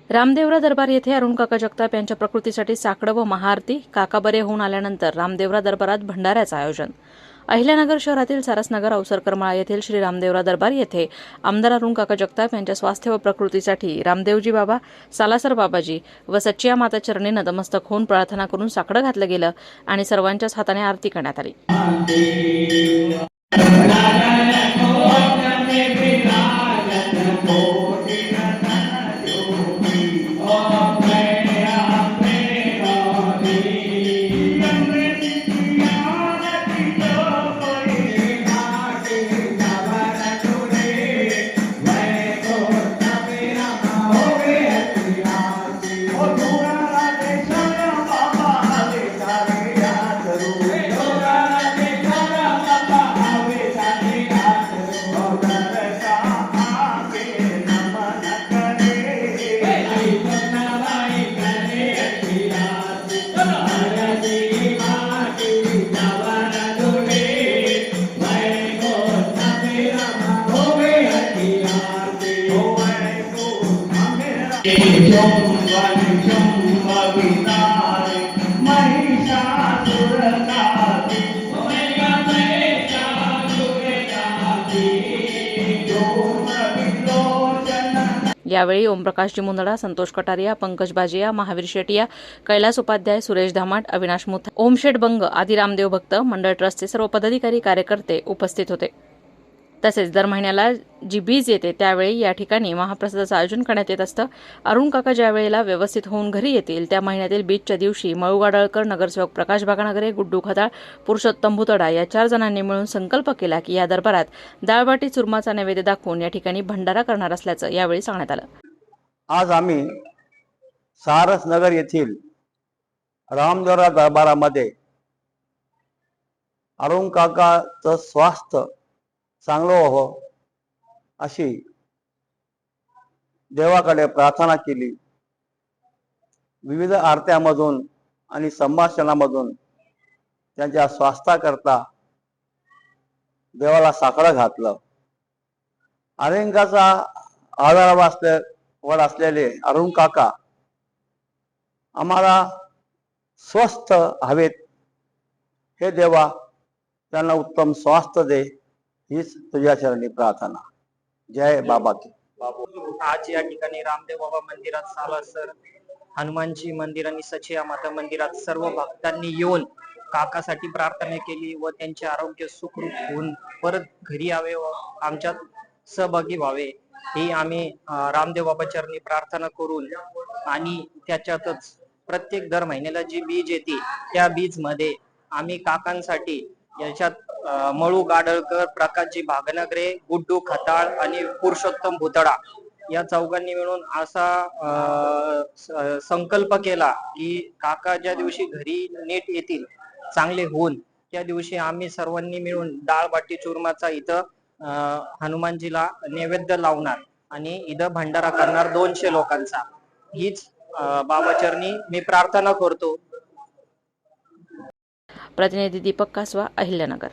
रामदेवरा दरबार येथे अरुण काका जगताप यांच्या प्रकृतीसाठी साकडं व महाआरती. काका बरे होऊन आल्यानंतर रामदेवरा दरबारात भंडाऱ्याचं आयोजन. अहिल्यानगर शहरातील सारसनगर अवसरकरमाळा येथील श्री रामदेवरा दरबार येथे आमदार अरुण काका जगताप यांच्या स्वास्थ्य व प्रकृतीसाठी रामदेवजी बाबा, सालासर बाबाजी व सच्चिया माता चरणी नतमस्तक होऊन प्रार्थना करून साकडं घातलं गेलं आणि सर्वांच्याच हाताने आरती करण्यात आली. यावेळी ओमप्रकाशजी मुंदडा, संतोष कटारिया, पंकज बाजिया, महावीर शेटिया, कैलास उपाध्याय, सुरेश धामाट, अविनाश मुथा, ओमशेठ बंग आदी रामदेव भक्त मंडळ ट्रस्टचे सर्व पदाधिकारी कार्यकर्ते उपस्थित होते. तसेच दर महिन्याला जी बीज येते त्यावेळी या ठिकाणी महाप्रसादाचं आयोजन करण्यात येत असतं. अरुण काका ज्या वेळेला व्यवस्थित होऊन घरी येतील त्या महिन्यातील बीजच्या दिवशी मळू गाडळकर, नगरसेवक प्रकाश बागानगरे, गुड्डू खताळ, पुरुषोत्तम भुतडा या 4 जणांनी मिळून संकल्प केला की या दरबारात डाळबाटी चुरमाचा नैवेद्य दाखवून या ठिकाणी भंडारा करणार असल्याचं यावेळी सांगण्यात आलं. आज आम्ही सारसनगर येथील रामदेवरा दरबारामध्ये अरुण काकाचं स्वास्थ्य चांगलं व्हावं अशी देवाकडे प्रार्थना केली. विविध आरत्यामधून आणि संभाषणामधून त्यांच्या स्वास्थ्याकरता देवाला साकडं घातलं. अनेकाचा आधार असलेले अरुण काका आम्हाला स्वस्थ हवेत. हे देवा त्यांना उत्तम स्वास्थ्य दे हीच तुझ्या चरणी प्रार्थना. जय बाबा की. आज या ठिकाणी रामदेव बाबा मंदिरात, सालासर हनुमानजी मंदिर आणि सचिया माता मंदिरात सर्व भक्तांनी येऊन काकासाठी प्रार्थना केली व त्यांचे आरोग्य सुखरूप होऊन परत घरी यावे व आमच्यात सहभागी व्हावे ही आम्ही रामदेव बाबा चरणी प्रार्थना करून आणि त्याच्यातच प्रत्येक दर महिन्याला जी बीज येते त्या बीज मध्ये आम्ही काकांसाठी याच्यात मळू गाडळकर, प्रकाशजी भागनगरे, गुड्डू खताळ आणि पुरुषोत्तम भुतडा या 4घांनी मिळून असा संकल्प केला की काका ज्या दिवशी घरी नीट येतील, चांगले होऊन, त्या दिवशी आम्ही सर्वांनी मिळून डाळ बाटी चूरमाचा इथं हनुमानजीला नैवेद्य लावणार आणि इथं भंडारा करणार 200 लोकांचा. हीच बाबाचरणी मी प्रार्थना करतो. प्रतिनिधी दीपक कासवा, अहिल्यानगर.